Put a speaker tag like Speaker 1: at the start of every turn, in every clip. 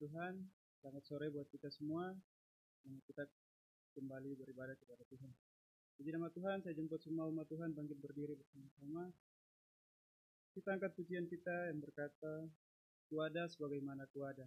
Speaker 1: Tuhan, selamat sore buat kita semua. Selamat kita kembali beribadah kepada Tuhan. Puji nama Tuhan, saya jemput semua umat Tuhan bangkit berdiri bersama-sama. Kita angkat pujian kita yang berkata, Tuada sebagaimana Tuada.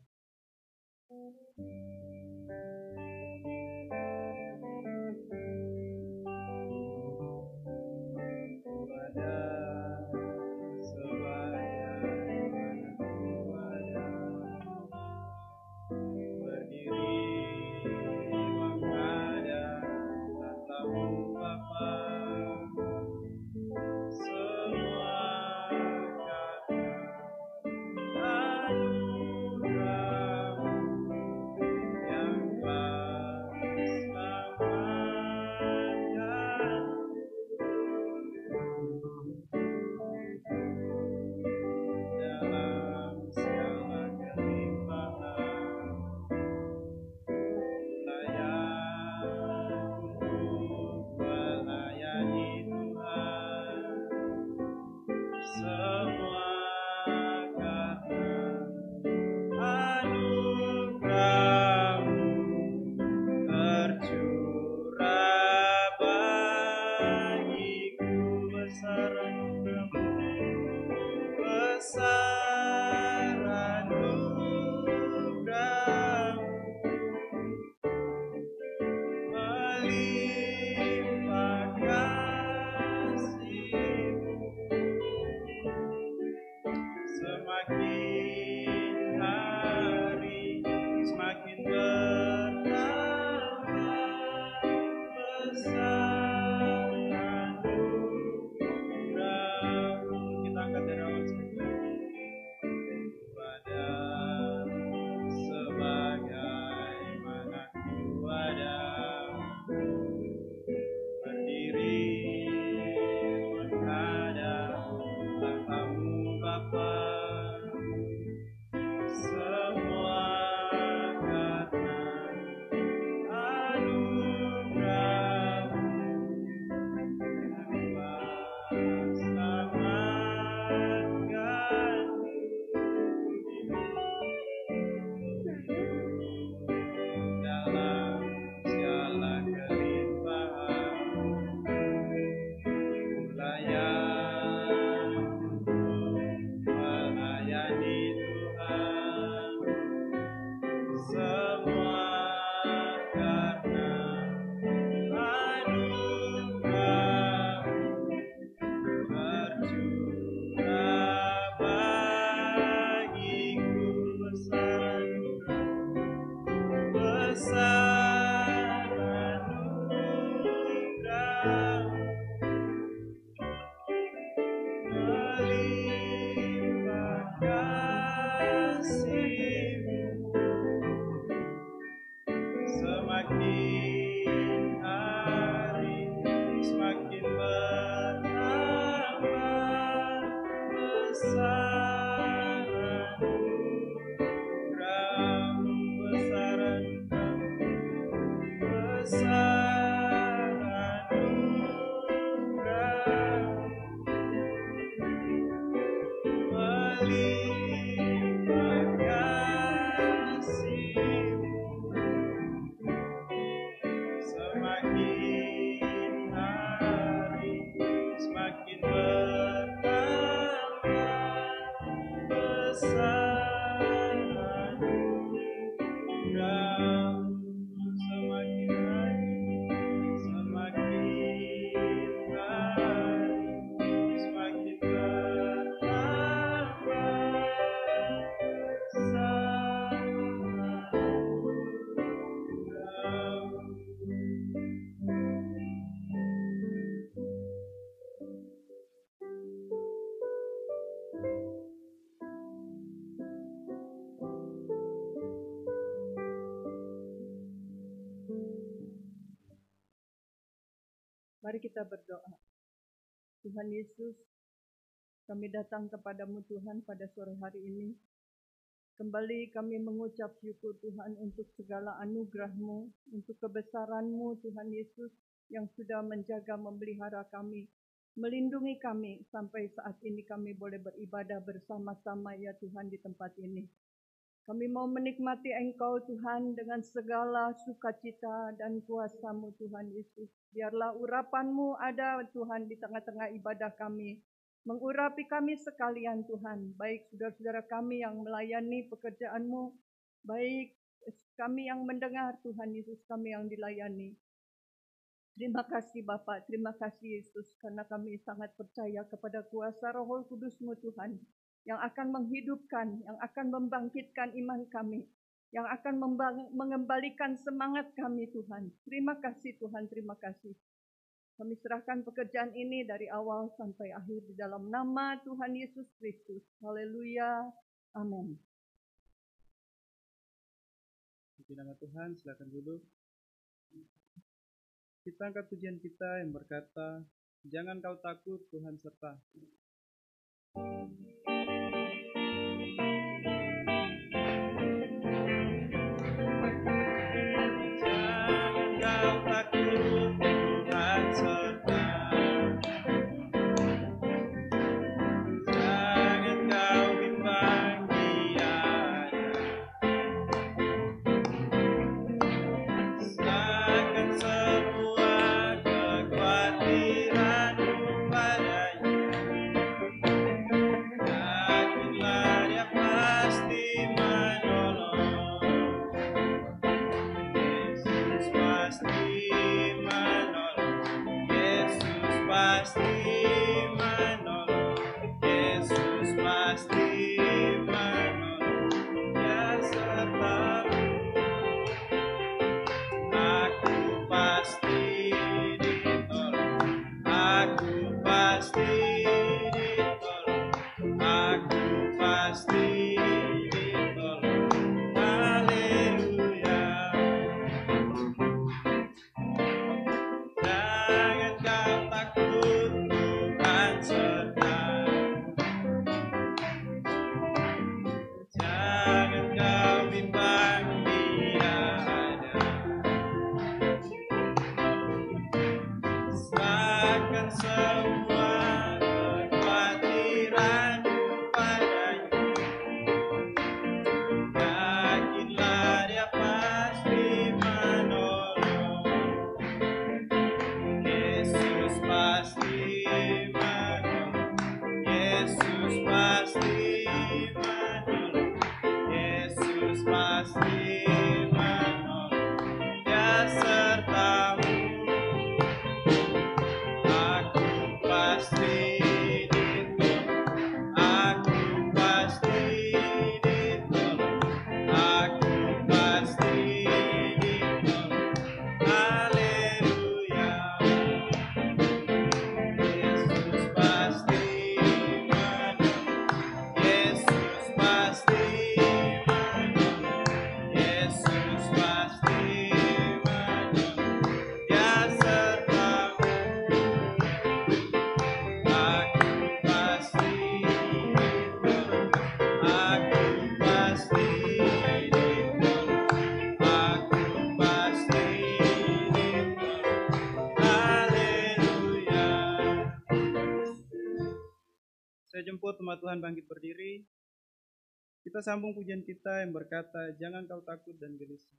Speaker 2: Mari kita berdoa. Tuhan Yesus, kami datang kepadamu Tuhan pada sore hari ini. Kembali kami mengucap syukur Tuhan untuk segala anugerah-Mu, untuk kebesaran-Mu Tuhan Yesus yang sudah menjaga memelihara kami, melindungi kami sampai saat ini kami boleh beribadah bersama-sama ya Tuhan di tempat ini. Kami mau menikmati Engkau Tuhan dengan segala sukacita dan kuasa-Mu Tuhan Yesus. Biarlah urapan-Mu ada Tuhan di tengah-tengah ibadah kami. Mengurapi kami sekalian Tuhan, baik saudara-saudara kami yang melayani pekerjaan-Mu, baik kami yang mendengar Tuhan Yesus, kami yang dilayani. Terima kasih Bapa, terima kasih Yesus, karena kami sangat percaya kepada kuasa Roh Kudus-Mu Tuhan, yang akan menghidupkan, yang akan membangkitkan iman kami, yang akan mengembalikan semangat kami Tuhan. Terima kasih Tuhan, terima kasih. Kami serahkan pekerjaan ini dari awal sampai akhir di dalam nama Tuhan Yesus Kristus. Haleluya. Amin.
Speaker 1: Di nama Tuhan, silakan duduk. Kita angkat pujian kita yang berkata, jangan kau takut, Tuhan serta. Saya jemput umat Tuhan bangkit berdiri. Kita sambung pujian kita yang berkata, jangan kau takut dan gelisah.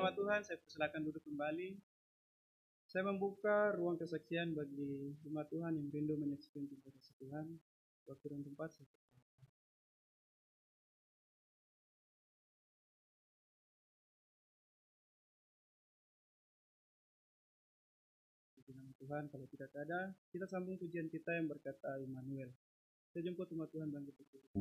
Speaker 1: nama Tuhan, saya persilakan duduk kembali. Saya membuka ruang kesaksian bagi umat Tuhan yang rindu menyaksikan kasih Tuhan. Waktu dan tempat saya persilakan. Di nama Tuhan, kalau tidak ada, kita sambung pujian kita yang berkata Immanuel. Saya jemput umat Tuhan bangkit berdiri.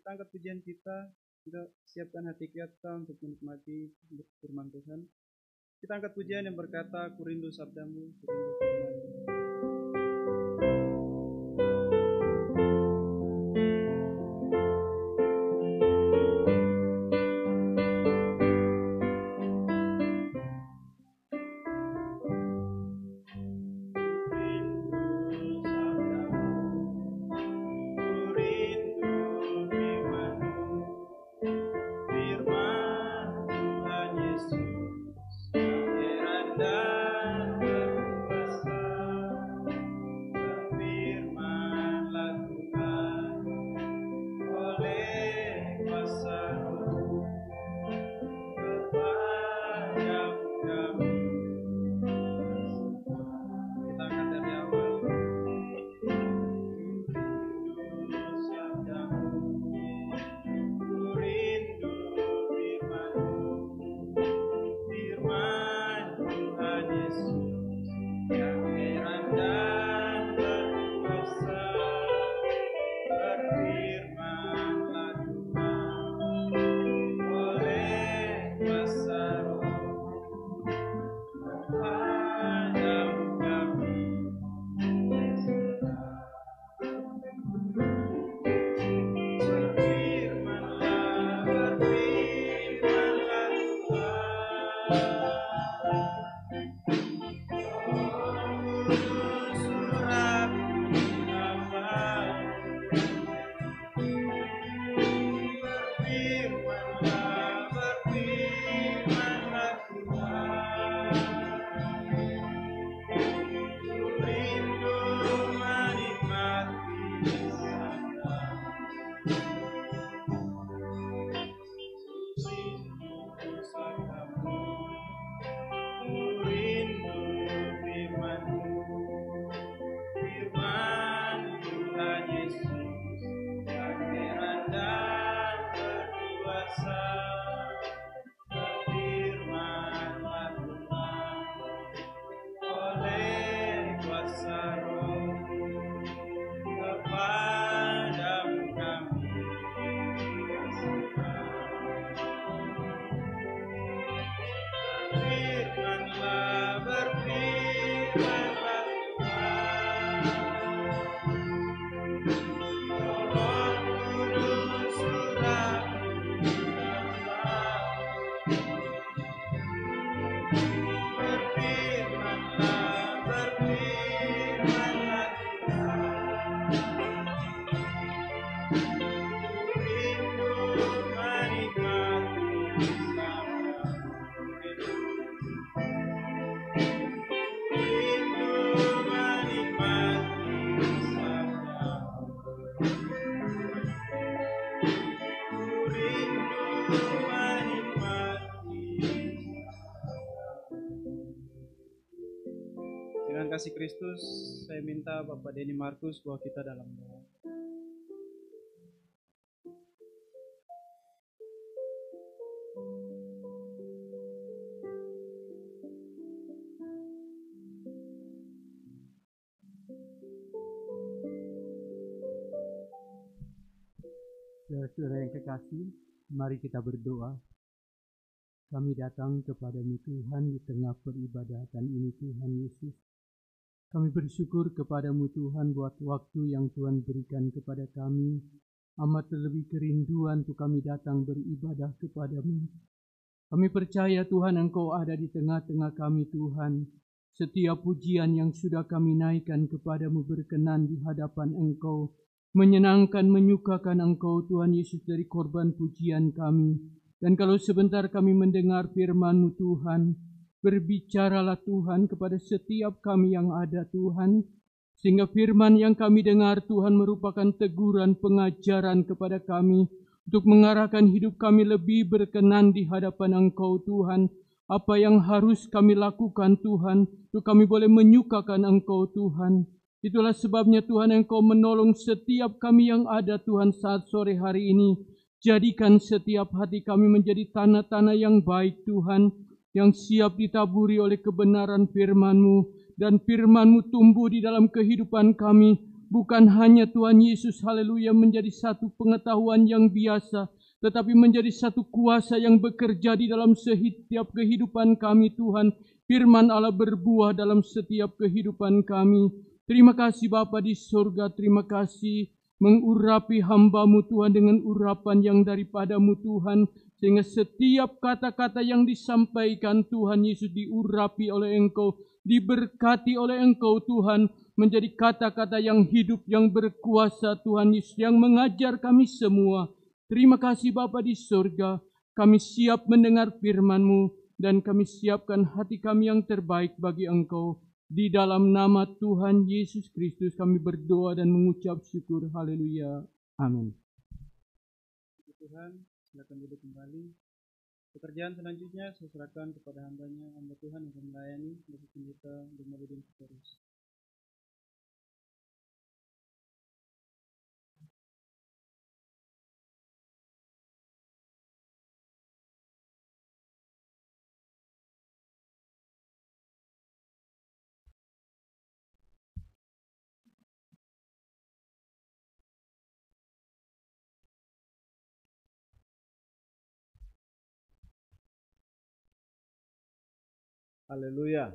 Speaker 1: Angkat pujian kita siapkan hati kita untuk menikmati firman Tuhan. Kita angkat pujian yang berkata, Ku rindu sabdamu, ku rindu firman-Mu. Oleh Dengan kasih Kristus, saya minta Bapak Denny Markus bawa kita dalam doa.
Speaker 3: Saudara yang kekasih, mari kita berdoa. Kami datang kepada-Mu Tuhan di tengah peribadatan ini Tuhan Yesus. Kami bersyukur kepada-Mu Tuhan buat waktu yang Tuhan berikan kepada kami. Amat terlebih kerinduan untuk kami datang beribadah kepada-Mu. Kami percaya Tuhan Engkau ada di tengah-tengah kami Tuhan. Setiap pujian yang sudah kami naikkan kepada-Mu berkenan di hadapan Engkau. Menyenangkan, menyukakan Engkau Tuhan Yesus dari korban pujian kami. Dan kalau sebentar kami mendengar firman-Mu Tuhan, berbicaralah Tuhan kepada setiap kami yang ada Tuhan, sehingga firman yang kami dengar Tuhan merupakan teguran pengajaran kepada kami, untuk mengarahkan hidup kami lebih berkenan di hadapan Engkau Tuhan. Apa yang harus kami lakukan Tuhan, untuk kami boleh menyukakan Engkau Tuhan. Itulah sebabnya Tuhan Engkau menolong setiap kami yang ada Tuhan saat sore hari ini. Jadikan setiap hati kami menjadi tanah-tanah yang baik Tuhan, yang siap ditaburi oleh kebenaran firman-Mu, dan firman-Mu tumbuh di dalam kehidupan kami, bukan hanya Tuhan Yesus, haleluya, menjadi satu pengetahuan yang biasa, tetapi menjadi satu kuasa yang bekerja di dalam setiap kehidupan kami Tuhan. Firman Allah berbuah dalam setiap kehidupan kami. Terima kasih Bapa di surga, terima kasih mengurapi hamba-Mu Tuhan dengan urapan yang daripada-Mu Tuhan, sehingga setiap kata-kata yang disampaikan Tuhan Yesus diurapi oleh Engkau, diberkati oleh Engkau Tuhan, menjadi kata-kata yang hidup, yang berkuasa Tuhan Yesus, yang mengajar kami semua. Terima kasih Bapa di surga, kami siap mendengar firman-Mu, dan kami siapkan hati kami yang terbaik bagi Engkau. Di dalam nama Tuhan Yesus Kristus kami berdoa dan mengucap syukur. Haleluya. Amin.
Speaker 1: Tuhan, silakan duduk kembali. Pekerjaan selanjutnya saya serahkan kepada hamba-Nya, hamba Tuhan yang akan melayani, Bapak Pendeta Denmaludin Sitorus.
Speaker 4: Haleluya.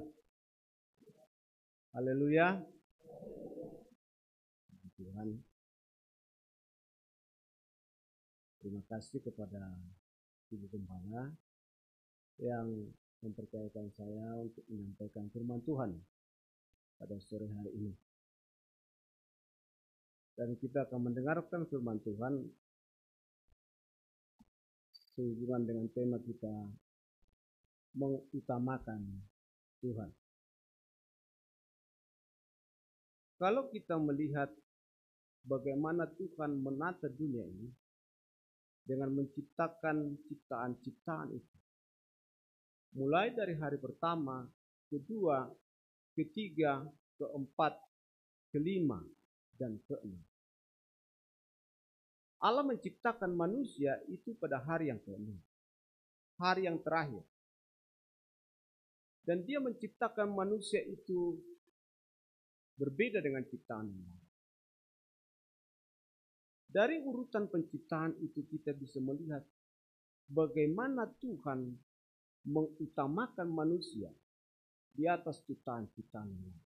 Speaker 4: Haleluya. Tuhan, terima kasih kepada Ibu Gembala yang mempercayakan saya untuk menyampaikan firman Tuhan pada sore hari ini. Dan kita akan mendengarkan firman Tuhan sehubungan dengan tema kita, mengutamakan Tuhan. Kalau kita melihat bagaimana Tuhan menata dunia ini dengan menciptakan ciptaan-ciptaan itu. Mulai dari hari pertama, kedua, ketiga, keempat, kelima, dan keenam. Allah menciptakan manusia itu pada hari yang keenam, hari yang terakhir. Dan dia menciptakan manusia itu berbeda dengan ciptaan yang lain. Dari urutan penciptaan itu kita bisa melihat bagaimana Tuhan mengutamakan manusia di atas ciptaan-ciptaan yang lain.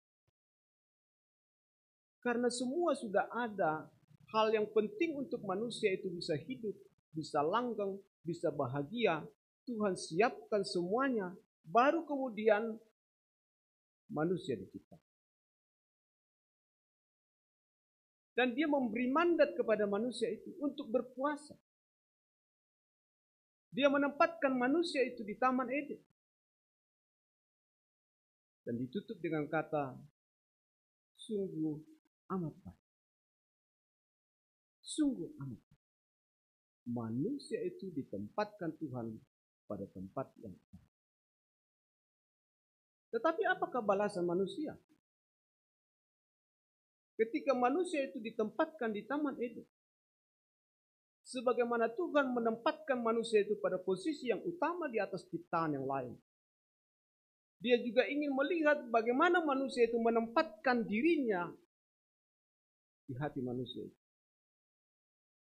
Speaker 4: Karena semua sudah ada hal yang penting untuk manusia itu bisa hidup, bisa langgeng, bisa bahagia. Tuhan siapkan semuanya, baru kemudian manusia diciptakan. Dan dia memberi mandat kepada manusia itu untuk berpuasa. Dia menempatkan manusia itu di Taman Eden. Dan ditutup dengan kata, sungguh amat baik. Sungguh amat baik. Manusia itu ditempatkan Tuhan pada tempat yang sama. Tetapi apakah balasan manusia? Ketika manusia itu ditempatkan di Taman Eden, sebagaimana Tuhan menempatkan manusia itu pada posisi yang utama di atas ciptaan yang lain, dia juga ingin melihat bagaimana manusia itu menempatkan dirinya di hati manusia itu.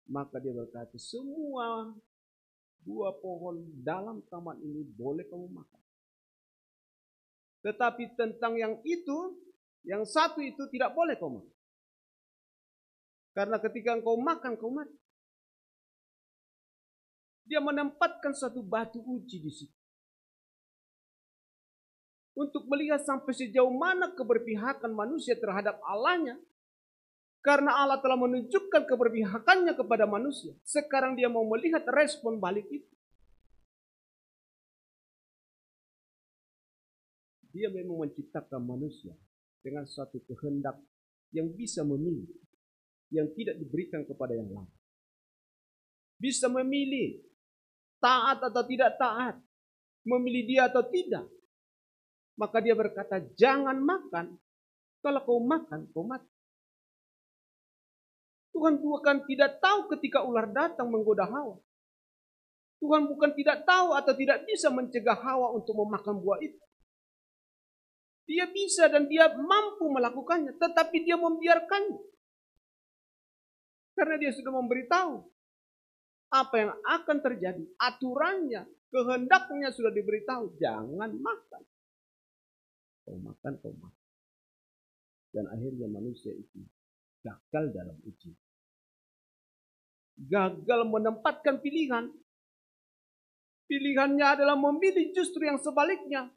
Speaker 4: Maka dia berkata, semua buah pohon dalam taman ini boleh kamu makan. Tetapi tentang yang itu, yang satu itu tidak boleh kamu makan. Karena ketika engkau makan, kau mati. Dia menempatkan satu batu uji di situ. Untuk melihat sampai sejauh mana keberpihakan manusia terhadap Allahnya. Karena Allah telah menunjukkan keberpihakannya kepada manusia. Sekarang dia mau melihat respon balik itu. Dia memang menciptakan manusia dengan suatu kehendak yang bisa memilih. Yang tidak diberikan kepada yang lain. Bisa memilih taat atau tidak taat. Memilih dia atau tidak. Maka dia berkata, jangan makan. Kalau kau makan, kau mati. Tuhan bukan tidak tahu ketika ular datang menggoda Hawa. Tuhan bukan tidak tahu atau tidak bisa mencegah Hawa untuk memakan buah itu. Dia bisa dan dia mampu melakukannya. Tetapi dia membiarkannya. Karena dia sudah memberitahu apa yang akan terjadi. Aturannya, kehendaknya sudah diberitahu. Jangan makan. Kau makan, kau makan. Dan akhirnya manusia itu gagal dalam ujian. Gagal menempatkan pilihan. Pilihannya adalah memilih justru yang sebaliknya.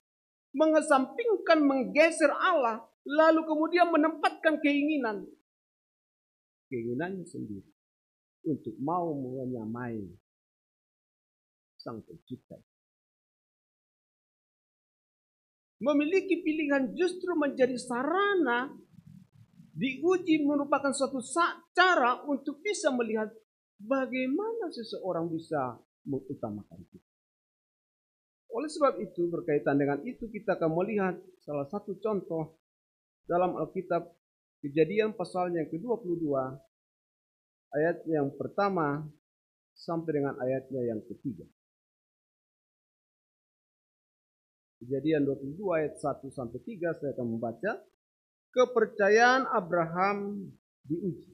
Speaker 4: Mengesampingkan, menggeser Allah. Lalu kemudian menempatkan keinginan. Keinginannya sendiri untuk mau menyamai Sang Pencipta. Memiliki pilihan justru menjadi sarana diuji merupakan suatu cara untuk bisa melihat bagaimana seseorang bisa mengutamakan itu. Oleh sebab itu, berkaitan dengan itu kita akan melihat salah satu contoh dalam Alkitab, Kejadian pasalnya yang ke-22, ayat yang pertama sampai dengan ayatnya yang ketiga. Kejadian 22 ayat 1 sampai 3 saya akan membaca. Kepercayaan Abraham diuji.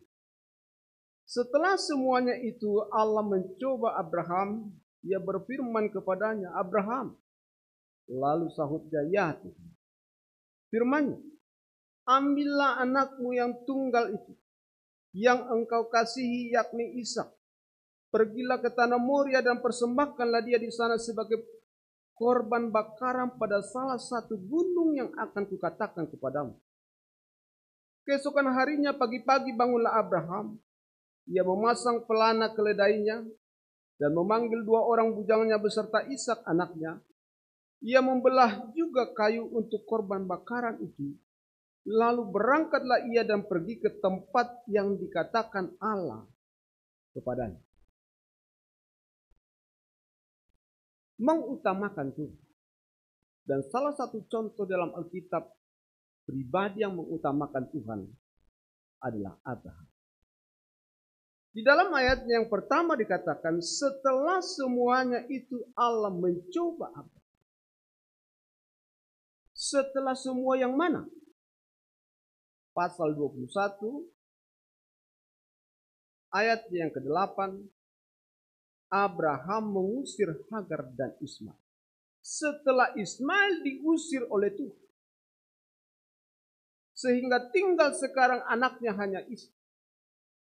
Speaker 4: Setelah semuanya itu Allah mencoba Abraham, ia berfirman kepadanya, Abraham. Lalu sahutnya, ya Tuhan. Firman-Nya, ambillah anakmu yang tunggal itu, yang engkau kasihi, yakni Ishak. Pergilah ke tanah Moria dan persembahkanlah dia di sana sebagai korban bakaran pada salah satu gunung yang akan kukatakan kepadamu. Keesokan harinya pagi-pagi bangunlah Abraham. Ia memasang pelana keledainya dan memanggil 2 orang bujangnya beserta Ishak anaknya. Ia membelah juga kayu untuk korban bakaran itu. Lalu berangkatlah ia dan pergi ke tempat yang dikatakan Allah kepadanya. Mengutamakan Tuhan. Dan salah satu contoh dalam Alkitab pribadi yang mengutamakan Tuhan adalah Abraham. Di dalam ayat yang pertama dikatakan, setelah semuanya itu Allah mencoba Abraham. Setelah semua yang mana? Pasal 21 ayat yang ke-8, Abraham mengusir Hagar dan Ismail. Setelah Ismail diusir oleh Tuhan, sehingga tinggal sekarang anaknya hanya Ishak,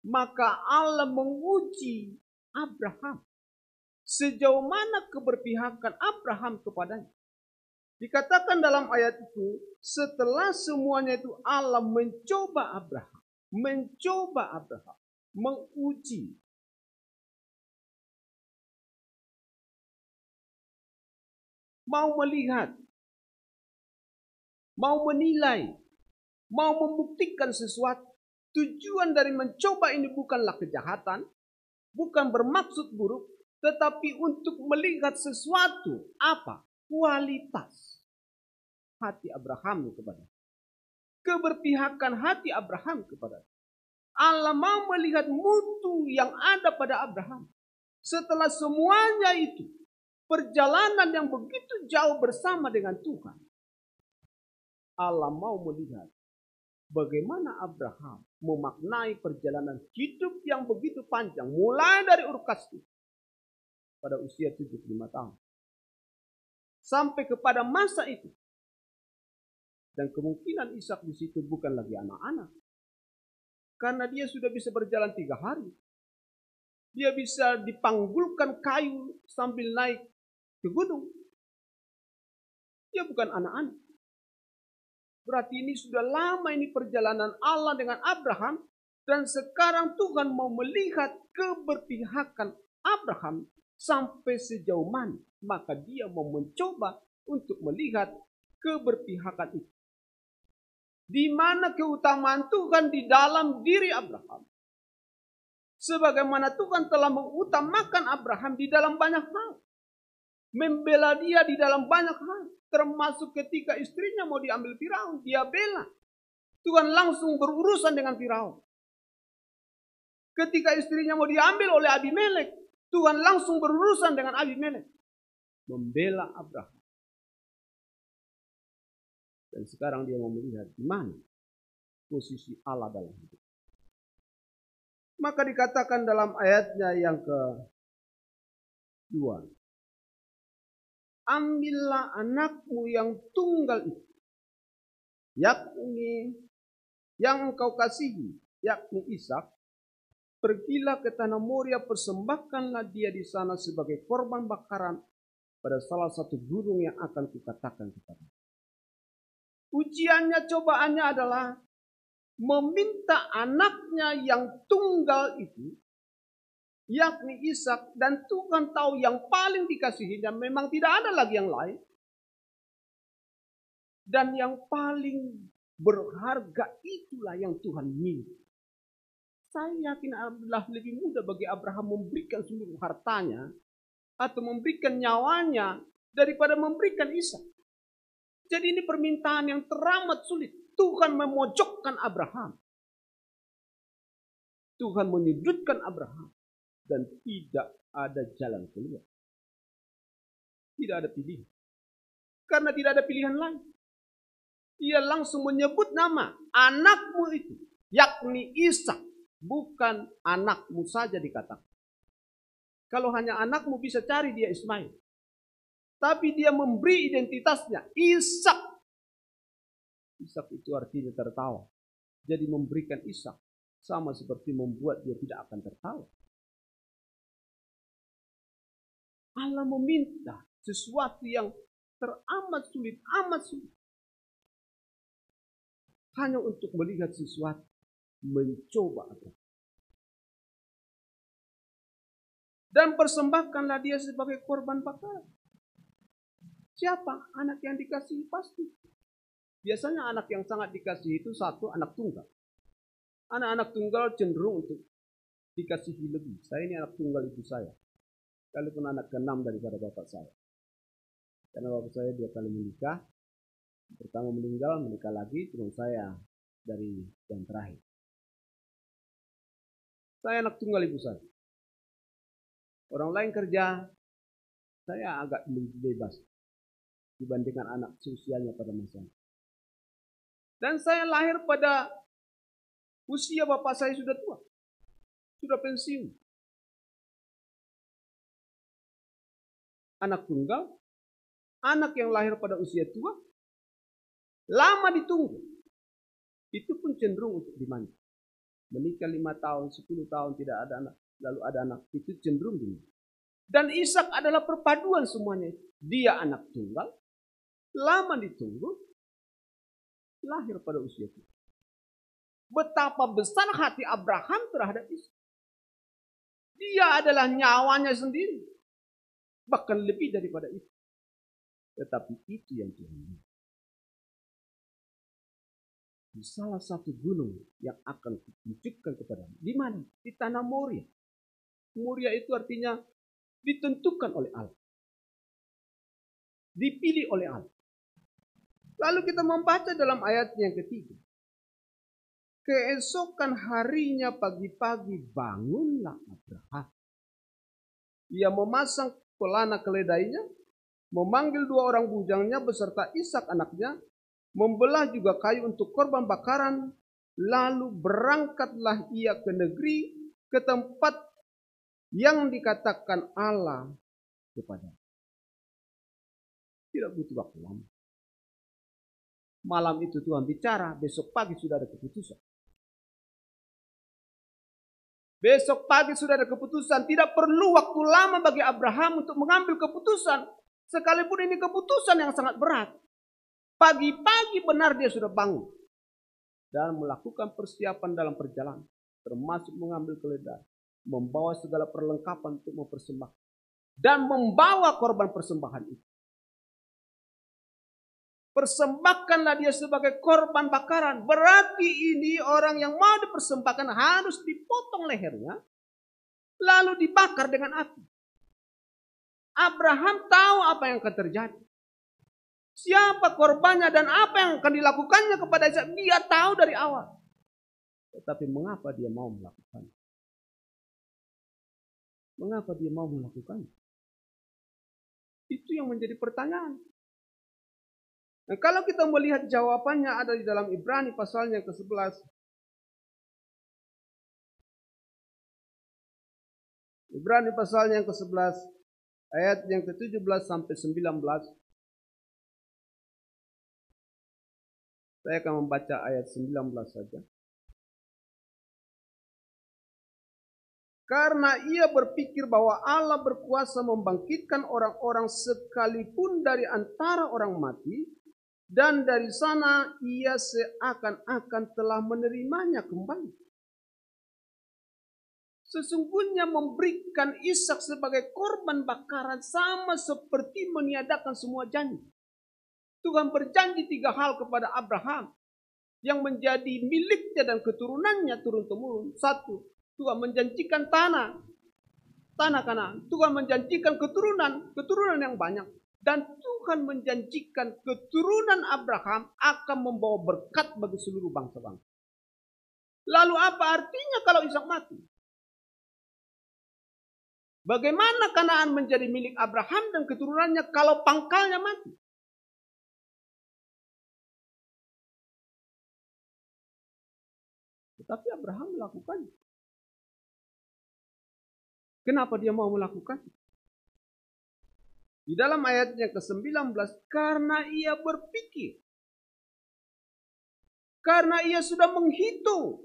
Speaker 4: maka Allah menguji Abraham. Sejauh mana keberpihakan Abraham kepadanya. Dikatakan dalam ayat itu, setelah semuanya itu Allah mencoba Abraham. Mencoba Abraham. Menguji. Mau melihat. Mau menilai. Mau membuktikan sesuatu. Tujuan dari mencoba ini bukanlah kejahatan. Bukan bermaksud buruk. Tetapi untuk melihat sesuatu. Apa? Kualitas hati Abraham kepada. Keberpihakan hati Abraham kepada. Allah mau melihat mutu yang ada pada Abraham. Setelah semuanya itu. Perjalanan yang begitu jauh bersama dengan Tuhan. Allah mau melihat bagaimana Abraham memaknai perjalanan hidup yang begitu panjang. Mulai dari Ur Kasdim pada usia 75 tahun. Sampai kepada masa itu. Dan kemungkinan Ishak di situ bukan lagi anak-anak. Karena dia sudah bisa berjalan 3 hari. Dia bisa dipanggulkan kayu sambil naik ke gunung. Dia bukan anak-anak. Berarti ini sudah lama ini perjalanan Allah dengan Abraham. Dan sekarang Tuhan mau melihat keberpihakan Abraham sampai sejauh mana. Maka dia mau mencoba untuk melihat keberpihakan itu. Di mana keutamaan Tuhan di dalam diri Abraham. Sebagaimana Tuhan telah mengutamakan Abraham di dalam banyak hal. Membela dia di dalam banyak hal. Termasuk ketika istrinya mau diambil Firaun. Dia bela. Tuhan langsung berurusan dengan Firaun. Ketika istrinya mau diambil oleh Abimelek. Tuhan langsung berurusan dengan Abimelek. Membela Abraham. Dan sekarang dia mau melihat di mana posisi Allah dalam hidup. Maka dikatakan dalam ayatnya yang ke-2. Ambillah anakmu yang tunggal itu, yakni yang engkau kasihi, yakni Ishak. Pergilah ke tanah Moria, persembahkanlah dia di sana sebagai korban bakaran pada salah satu gunung yang akan kukatakan kepada. Ujiannya, cobaannya adalah meminta anaknya yang tunggal itu, yakni Ishak, dan Tuhan tahu yang paling dikasihinya memang tidak ada lagi yang lain. Dan yang paling berharga itulah yang Tuhan miliki. Saya yakin adalah lebih mudah bagi Abraham memberikan seluruh hartanya atau memberikan nyawanya daripada memberikan Ishak. Jadi ini permintaan yang teramat sulit. Tuhan memojokkan Abraham. Tuhan menyudutkan Abraham. Dan tidak ada jalan keluar. Tidak ada pilihan. Karena tidak ada pilihan lain. Dia langsung menyebut nama anakmu itu. Yakni Ishak. Bukan anakmu saja dikatakan. Kalau hanya anakmu bisa cari dia Ismail. Tapi dia memberi identitasnya. Ishak. Ishak itu artinya tertawa. Jadi memberikan Ishak. Sama seperti membuat dia tidak akan tertawa. Allah meminta sesuatu yang teramat sulit, amat sulit. Hanya untuk melihat sesuatu. Mencoba. Dan persembahkanlah dia sebagai korban bakaran. Siapa? Anak yang dikasihi pasti. Biasanya anak yang sangat dikasihi itu satu anak tunggal. Anak-anak tunggal cenderung untuk dikasihi lebih. Saya ini anak tunggal ibu saya. Sekalipun anak ke-6 daripada bapak saya. Karena bapak saya 2 kali menikah. Pertama meninggal, menikah lagi, cuma saya dari yang terakhir. Saya anak tunggal ibu saya. Orang lain kerja, saya agak lebih bebas dibandingkan anak seusianya pada masa itu. Dan saya lahir pada usia bapak saya sudah tua. Sudah pensiun. Anak tunggal, anak yang lahir pada usia tua, lama ditunggu. Itu pun cenderung untuk dimanja. Menikah 5 tahun, 10 tahun tidak ada anak, lalu ada anak, itu cenderung dimanja. Dan Ishak adalah perpaduan semuanya. Dia anak tunggal, lama ditunggu, lahir pada usia tua. Betapa besar hati Abraham terhadap Ishak. Dia adalah nyawanya sendiri. Bahkan lebih daripada itu. Tetapi itu yang Tuhan lihat. Di salah satu gunung yang akan ditunjukkan kepadamu. Di mana? Di tanah Moria. Moria itu artinya ditentukan oleh Allah. Dipilih oleh Allah. Lalu kita membaca dalam ayat yang ketiga. Keesokan harinya pagi-pagi bangunlah Abraham. Ia memasang pelana keledainya, memanggil 2 orang bujangnya beserta Ishak anaknya, membelah juga kayu untuk korban bakaran, lalu berangkatlah ia ke negeri, ke tempat yang dikatakan Allah kepada. Tidak butuh waktu lama. Malam itu Tuhan bicara, besok pagi sudah ada keputusan. Besok pagi sudah ada keputusan. Tidak perlu waktu lama bagi Abraham untuk mengambil keputusan. Sekalipun ini keputusan yang sangat berat. Pagi-pagi benar dia sudah bangun. Dan melakukan persiapan dalam perjalanan. Termasuk mengambil keledai. Membawa segala perlengkapan untuk mempersembahkan. Dan membawa korban persembahan itu. Persembahkanlah dia sebagai korban bakaran. Berarti ini orang yang mau dipersembahkan harus dipotong lehernya. Lalu dibakar dengan api. Abraham tahu apa yang akan terjadi. Siapa korbannya dan apa yang akan dilakukannya kepada Ishak. Dia tahu dari awal. Tetapi mengapa dia mau melakukannya? Mengapa dia mau melakukannya? Itu yang menjadi pertanyaan. Nah, kalau kita melihat jawabannya ada di dalam Ibrani pasalnya ke-11. Ibrani pasalnya yang ke-11 ayat yang ke-17 sampai 19. Saya akan membaca ayat 19 saja. Karena ia berpikir bahwa Allah berkuasa membangkitkan orang-orang sekalipun dari antara orang mati. Dan dari sana ia seakan-akan telah menerimanya kembali. Sesungguhnya memberikan Ishak sebagai korban bakaran sama seperti meniadakan semua janji. Tuhan berjanji 3 hal kepada Abraham. Yang menjadi miliknya dan keturunannya turun-temurun. 1. Tuhan menjanjikan tanah Kanaan. Tuhan menjanjikan keturunan yang banyak. Dan Tuhan menjanjikan keturunan Abraham akan membawa berkat bagi seluruh bangsa-bangsa. Lalu apa artinya kalau Ishak mati? Bagaimana Kanaan menjadi milik Abraham dan keturunannya kalau pangkalnya mati? Tetapi Abraham melakukannya. Kenapa dia mau melakukannya? Di dalam ayatnya ke-19, karena ia berpikir. Karena ia sudah menghitung.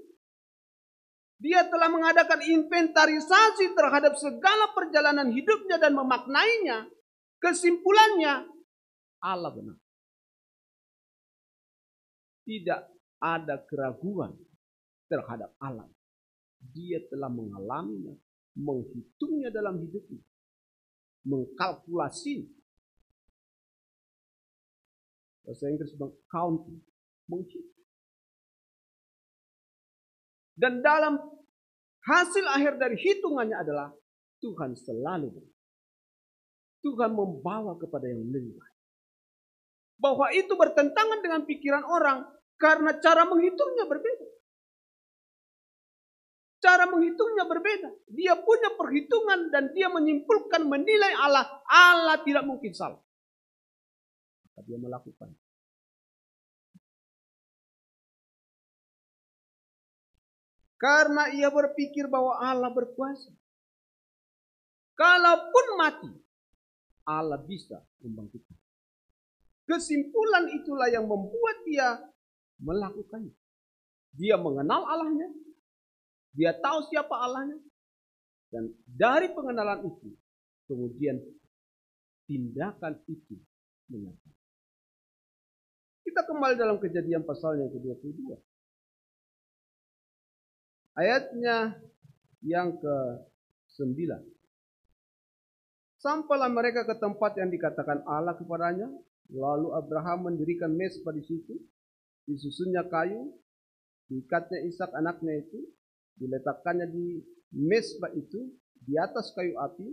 Speaker 4: Dia telah mengadakan inventarisasi terhadap segala perjalanan hidupnya dan memaknainya. Kesimpulannya, Allah benar. Tidak ada keraguan terhadap Allah. Dia telah mengalaminya, menghitungnya dalam hidupnya. Mengkalkulasi. Bahasa Inggris bilang counting, menghitung. Dan dalam hasil akhir dari hitungannya adalah Tuhan selalu benar. Tuhan membawa kepada yang lebih baik. Bahwa itu bertentangan dengan pikiran orang karena cara menghitungnya berbeda. Cara menghitungnya berbeda. Dia punya perhitungan dan dia menyimpulkan, menilai Allah. Allah tidak mungkin salah. Maka dia melakukan. Karena ia berpikir bahwa Allah berkuasa. Kalaupun mati, Allah bisa membangkitkan. Kesimpulan itulah yang membuat dia melakukannya. Dia mengenal Allahnya. Dia tahu siapa Allahnya. Dan dari pengenalan itu, kemudian tindakan itu menyata. Kita kembali dalam Kejadian pasalnya yang ke-22. Ayatnya yang ke-9. Sampailah mereka ke tempat yang dikatakan Allah kepadanya. Lalu Abraham mendirikan mezbah di situ. Disusunnya kayu. Diikatnya Ishak anaknya itu. Diletakkannya di mezbah itu. Di atas kayu api.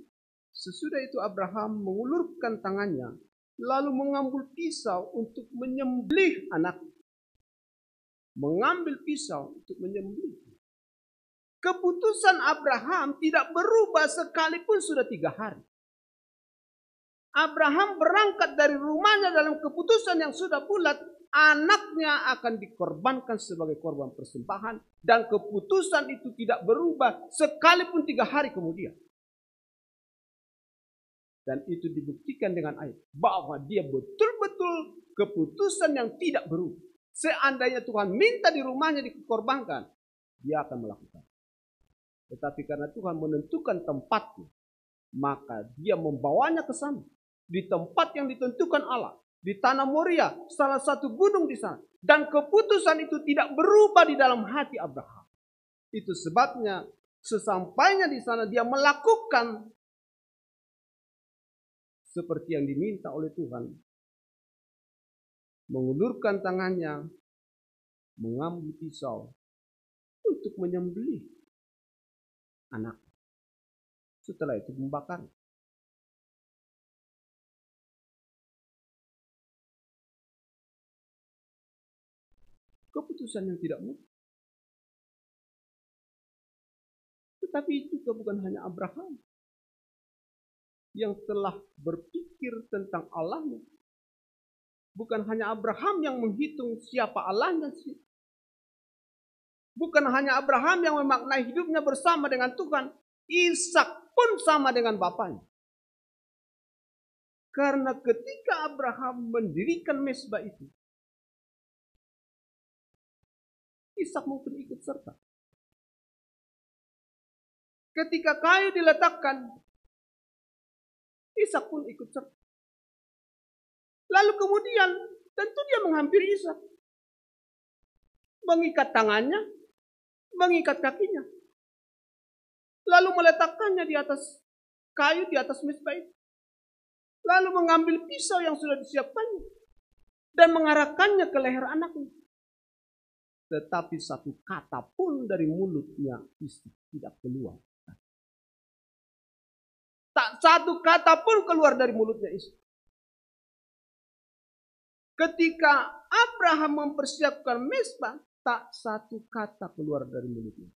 Speaker 4: Sesudah itu Abraham mengulurkan tangannya. Lalu mengambil pisau untuk menyembelih anaknya. Mengambil pisau untuk menyembelih. Keputusan Abraham tidak berubah sekalipun sudah 3 hari. Abraham berangkat dari rumahnya dalam keputusan yang sudah bulat. Anaknya akan dikorbankan sebagai korban persembahan. Dan keputusan itu tidak berubah sekalipun 3 hari kemudian. Dan itu dibuktikan dengan ayat. Bahwa dia betul-betul keputusan yang tidak berubah. Seandainya Tuhan minta di rumahnya dikorbankan. Dia akan melakukan. Tetapi karena Tuhan menentukan tempatnya, maka dia membawanya ke sana. Di tempat yang ditentukan Allah. Di tanah Moria, salah satu gunung di sana. Dan keputusan itu tidak berubah di dalam hati Abraham. Itu sebabnya sesampainya di sana dia melakukan seperti yang diminta oleh Tuhan. Mengulurkan tangannya, mengambil pisau untuk menyembelih anak. Setelah itu membakar. Keputusan yang tidak mudah. Tetapi itu bukan hanya Abraham yang telah berpikir tentang Allahnya. Bukan hanya Abraham yang menghitung siapa Allahnya sih. Bukan hanya Abraham yang memaknai hidupnya bersama dengan Tuhan. Ishak pun sama dengan bapaknya. Karena ketika Abraham mendirikan mezbah itu, Ishak mungkin ikut serta. Ketika kayu diletakkan, Ishak pun ikut serta. Lalu kemudian tentu dia menghampiri Ishak. Mengikat tangannya, mengikat kakinya. Lalu meletakkannya di atas kayu, di atas mezbah itu. Lalu mengambil pisau yang sudah disiapkannya. Dan mengarahkannya ke leher anaknya. Tetapi satu kata pun dari mulutnya Ishak tidak keluar. Tak satu kata pun keluar dari mulutnya Ishak. Ketika Abraham mempersiapkan mezbah, tak satu kata keluar dari mulutnya.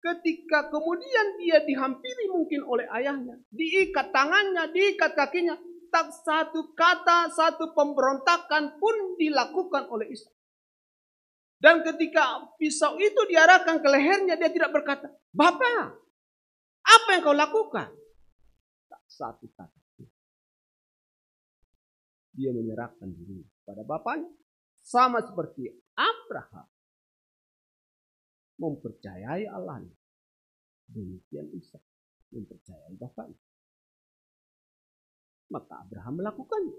Speaker 4: Ketika kemudian dia dihampiri mungkin oleh ayahnya, diikat tangannya, diikat kakinya, tak satu kata, satu pemberontakan pun dilakukan oleh Ishak. Dan ketika pisau itu diarahkan ke lehernya, dia tidak berkata, "Bapak, apa yang kau lakukan?" Tak satu kata. Dia menyerahkan diri pada bapaknya. Sama seperti Abraham mempercayai Allahnya. Demikian Ishak mempercayai bapaknya. Maka Abraham melakukannya.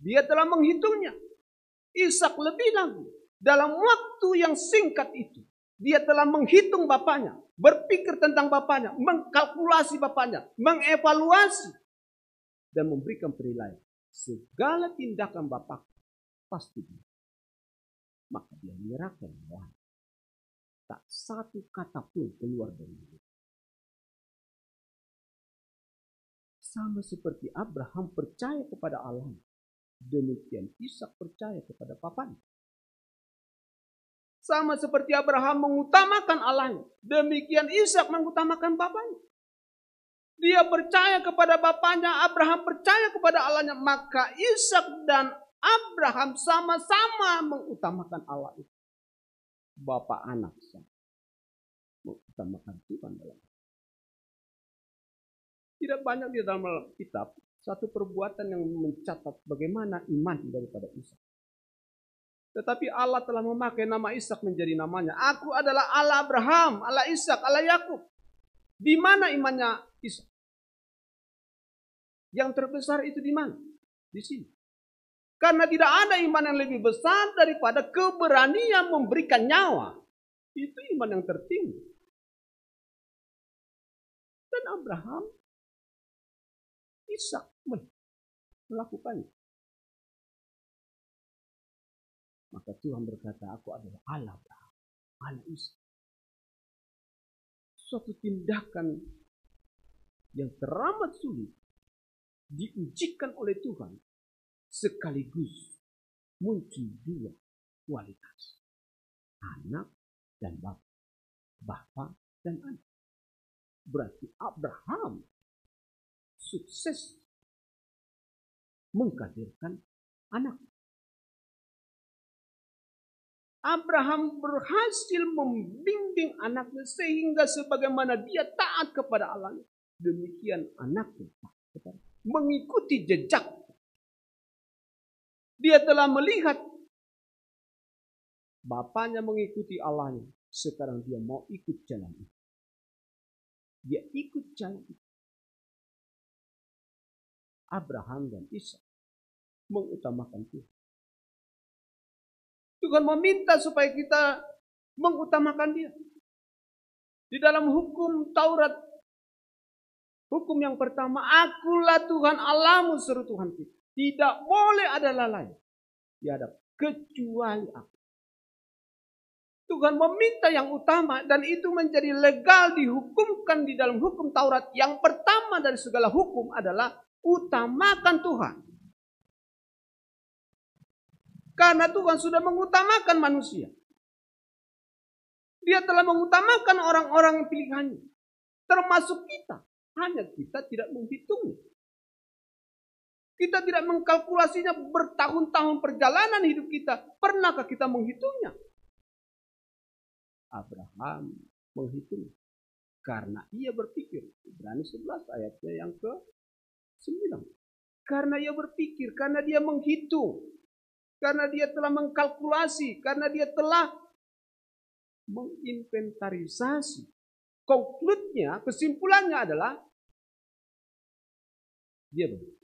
Speaker 4: Dia telah menghitungnya. Ishak lebih lagi. Dalam waktu yang singkat itu, dia telah menghitung bapaknya, berpikir tentang bapaknya, mengkalkulasi bapaknya, mengevaluasi, dan memberikan penilaian. segala tindakan Bapa pasti benar. Maka dia menyerahkan nyawanya. Tak satu kata pun keluar dari mulut. Sama seperti Abraham percaya kepada Allah, demikian Ishak percaya kepada papanya. Sama seperti Abraham mengutamakan Allahnya, demikian Ishak mengutamakan bapaknya. Dia percaya kepada bapaknya, Abraham percaya kepada Allahnya, maka Ishak dan Abraham sama-sama mengutamakan Allah itu. Bapak anak sama mengutamakan Tuhan dalam. Tidak banyak di dalam kitab satu perbuatan yang mencatat bagaimana iman daripada Ishak. Tetapi Allah telah memakai nama Ishak menjadi namanya. Aku adalah Allah Abraham, Allah Ishak, Allah Yakub. Di mana imannya Ishak? Yang terbesar itu di mana? Di sini. Karena tidak ada iman yang lebih besar daripada keberanian memberikan nyawa. Itu iman yang tertinggi. Dan Abraham, Ishak melakukannya. Maka Tuhan berkata, aku adalah Allah Abraham, Allah Ishak. Suatu tindakan yang teramat sulit diujikan oleh Tuhan, sekaligus muncul dua kualitas. Anak dan bapa. Bapa dan anak. Berarti Abraham sukses mengkadirkan anak. Abraham berhasil membimbing anaknya sehingga sebagaimana dia taat kepada Allah, demikian anaknya mengikuti jejak. Dia telah melihat bapaknya mengikuti Allahnya, sekarang dia mau ikut jalan itu. Dia ikut jalan itu. Abraham dan Ishak mengutamakan Tuhan. Tuhan meminta supaya kita mengutamakan Dia. Di dalam hukum Taurat, hukum yang pertama, akulah Tuhan Allahmu, seru Tuhan kita. Tidak boleh ada lain di hadap kecuali aku. Tuhan meminta yang utama dan itu menjadi legal dihukumkan di dalam hukum Taurat. Yang pertama dari segala hukum adalah utamakan Tuhan. Karena Tuhan sudah mengutamakan manusia. Dia telah mengutamakan orang-orang pilihannya. Termasuk kita. Hanya kita tidak menghitungnya. Kita tidak mengkalkulasinya bertahun-tahun perjalanan hidup kita. Pernahkah kita menghitungnya? Abraham menghitung. Karena ia berpikir. Ibrani 11 ayatnya yang ke-9. Karena ia berpikir. Karena dia menghitung. Karena dia telah mengkalkulasi. Karena dia telah menginventarisasi. Konkludnya, kesimpulannya adalah dia benar.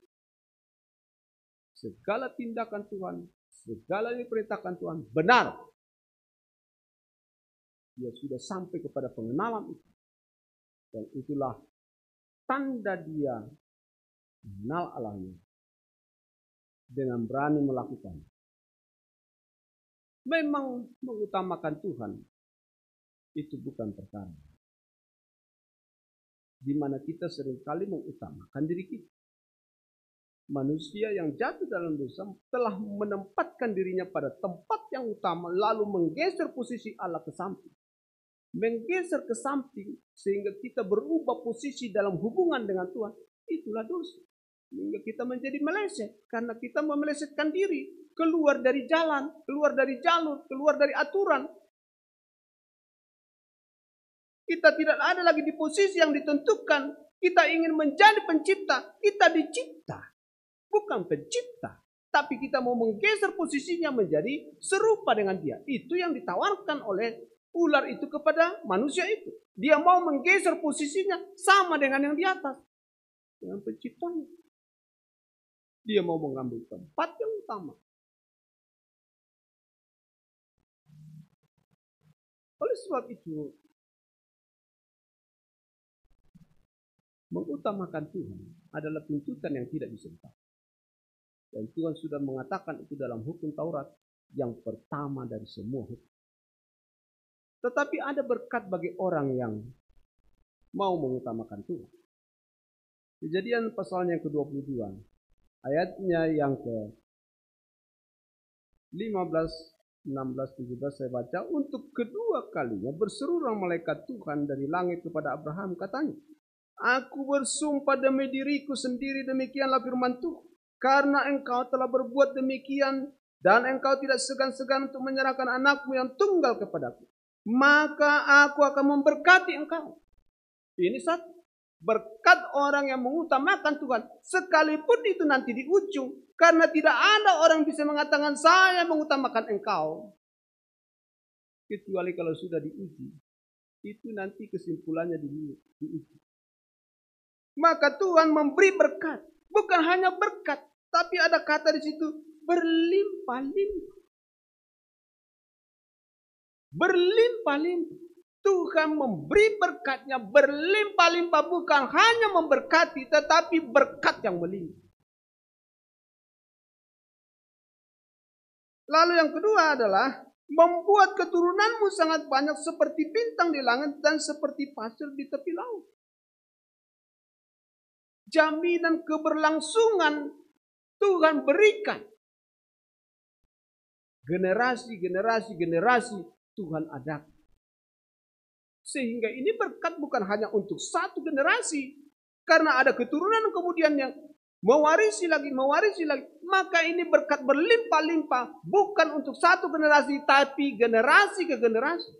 Speaker 4: Segala tindakan Tuhan, segala yang diperintahkan Tuhan benar. Dia sudah sampai kepada pengenalan itu. Dan itulah tanda dia mengenal Allahnya dengan berani melakukan. Memang mengutamakan Tuhan itu bukan perkara di mana kita seringkali mengutamakan diri kita. Manusia yang jatuh dalam dosa telah menempatkan dirinya pada tempat yang utama, lalu menggeser posisi Allah ke samping. Menggeser ke samping sehingga kita berubah posisi dalam hubungan dengan Tuhan. Itulah dosa. Sehingga kita menjadi meleset karena kita memelesetkan diri, keluar dari jalan, keluar dari jalur, keluar dari aturan. Kita tidak ada lagi di posisi yang ditentukan. Kita ingin menjadi pencipta. Kita dicipta. Bukan pencipta. Tapi kita mau menggeser posisinya menjadi serupa dengan dia. Itu yang ditawarkan oleh ular itu kepada manusia itu. Dia mau menggeser posisinya sama dengan yang di atas. Dengan penciptanya. Dia mau mengambil tempat yang utama. Oleh sebab itu, mengutamakan Tuhan adalah tuntutan yang tidak bisa ditolak. Dan Tuhan sudah mengatakan itu dalam hukum Taurat, yang pertama dari semua hukum. Tetapi ada berkat bagi orang yang mau mengutamakan Tuhan. Kejadian pasalnya yang ke-22, ayatnya yang ke-15, 16, 17 saya baca. Untuk kedua kalinya berseru orang malaikat Tuhan dari langit kepada Abraham, katanya, aku bersumpah demi diriku sendiri, demikianlah firman Tuhan, karena engkau telah berbuat demikian dan engkau tidak segan-segan untuk menyerahkan anakmu yang tunggal kepadaku, maka aku akan memberkati engkau. Ini satu berkat orang yang mengutamakan Tuhan, sekalipun itu nanti di ujung, karena tidak ada orang bisa mengatakan saya mengutamakan engkau, kecuali kalau sudah diuji. Itu nanti kesimpulannya diuji. Maka Tuhan memberi berkat, bukan hanya berkat, tapi ada kata di situ berlimpah-limpah. Berlimpah-limpah. Tuhan memberi berkatnya berlimpah-limpah, bukan hanya memberkati, tetapi berkat yang melimpah. Lalu yang kedua adalah membuat keturunanmu sangat banyak seperti bintang di langit dan seperti pasir di tepi laut. Jaminan keberlangsungan Tuhan berikan. Generasi Tuhan adakan. Sehingga ini berkat bukan hanya untuk satu generasi. Karena ada keturunan kemudian yang mewarisi lagi. Maka ini berkat berlimpah-limpah. Bukan untuk satu generasi, tapi generasi ke generasi.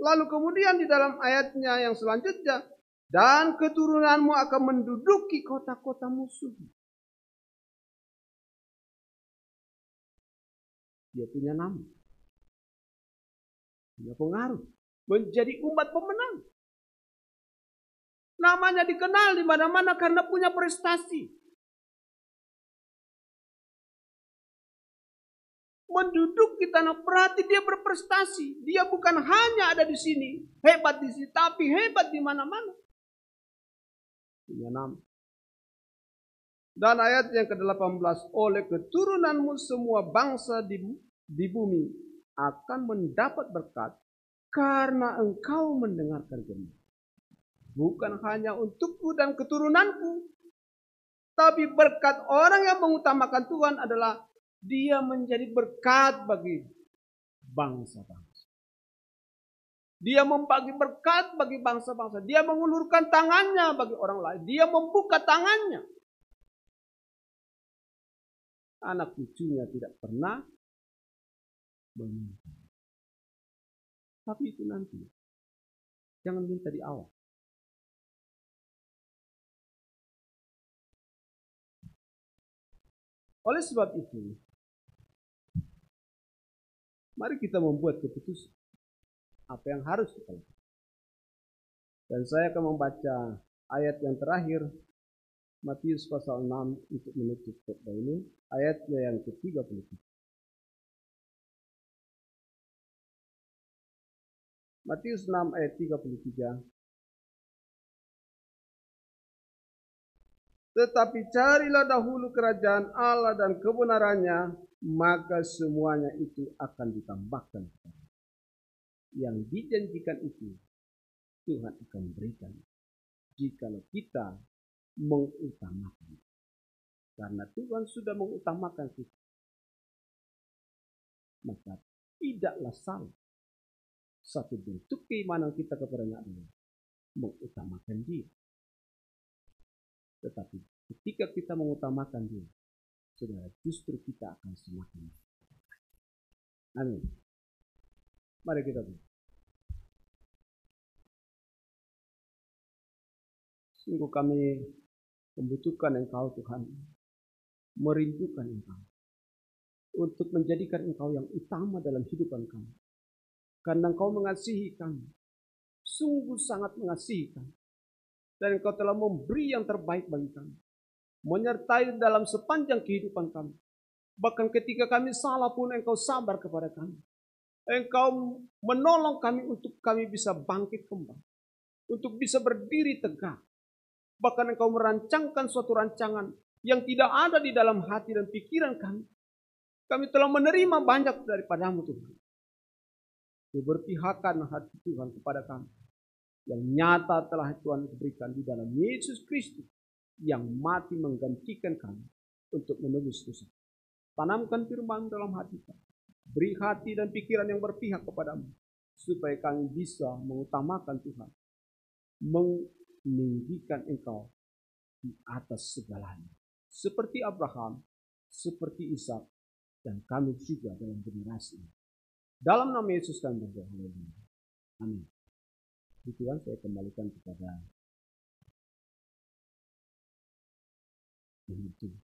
Speaker 4: Lalu kemudian di dalam ayatnya yang selanjutnya, dan keturunanmu akan menduduki kota-kota musuh. Dia punya nama, punya pengaruh, menjadi umat pemenang. Namanya dikenal di mana-mana karena punya prestasi. Menduduki tanah, berarti dia berprestasi. Dia bukan hanya ada di sini, hebat di sini, tapi hebat di mana-mana. Punya nama. Dan ayat yang ke-18, oleh keturunanmu semua bangsa di bumi akan mendapat berkat karena engkau mendengarkan firman. Bukan hanya untukku dan keturunanku, tapi berkat orang yang mengutamakan Tuhan adalah dia menjadi berkat bagi bangsa-bangsa. Dia membagi berkat bagi bangsa-bangsa. Dia mengulurkan tangannya bagi orang lain. Dia membuka tangannya. Anak cucunya tidak pernah meminta. Tapi itu nanti. Jangan minta di awal. Oleh sebab itu, mari kita membuat keputusan. Apa yang harus kita lakukan. Dan saya akan membaca ayat yang terakhir, Matius pasal 6 untuk menutup khotbah ini. Ayatnya yang ke-33. Matius 6 ayat 33. Tetapi carilah dahulu kerajaan Allah dan kebenarannya, maka semuanya itu akan ditambahkan. Yang dijanjikan itu Tuhan akan berikan jikalau kita mengutamakan. Karena Tuhan sudah mengutamakan kita, maka tidaklah salah. Satu bentuk keimanan kita kepadanya adalah mengutamakan Dia. Tetapi ketika kita mengutamakan Dia, saudara, justru kita akan semakin. Amin. Mari kita berdoa. Sungguh kami membutuhkan Engkau Tuhan, merindukan Engkau, untuk menjadikan Engkau yang utama dalam kehidupan kami. Karena Engkau mengasihi kami, sungguh sangat mengasihi kami. Dan Engkau telah memberi yang terbaik bagi kami, menyertai dalam sepanjang kehidupan kami. Bahkan ketika kami salah pun Engkau sabar kepada kami. Engkau menolong kami untuk kami bisa bangkit kembali, untuk bisa berdiri tegak. Bahkan Engkau merancangkan suatu rancangan yang tidak ada di dalam hati dan pikiran kami. Kami telah menerima banyak daripada-Mu Tuhan. Keberpihakan hati Tuhan kepada kami yang nyata telah Tuhan berikan di dalam Yesus Kristus yang mati menggantikan kami untuk menebus dosa. Tanamkan firman dalam hati kami. Beri hati dan pikiran yang berpihak kepadamu supaya kami bisa mengutamakan Tuhan, meninggikan Engkau di atas segalanya. Seperti Abraham, seperti Ishak, dan kami juga dalam generasi ini. Dalam nama Yesus kami berdoa. Haleluya. Amin. Tuhan, saya kembalikan kepada Tuhan.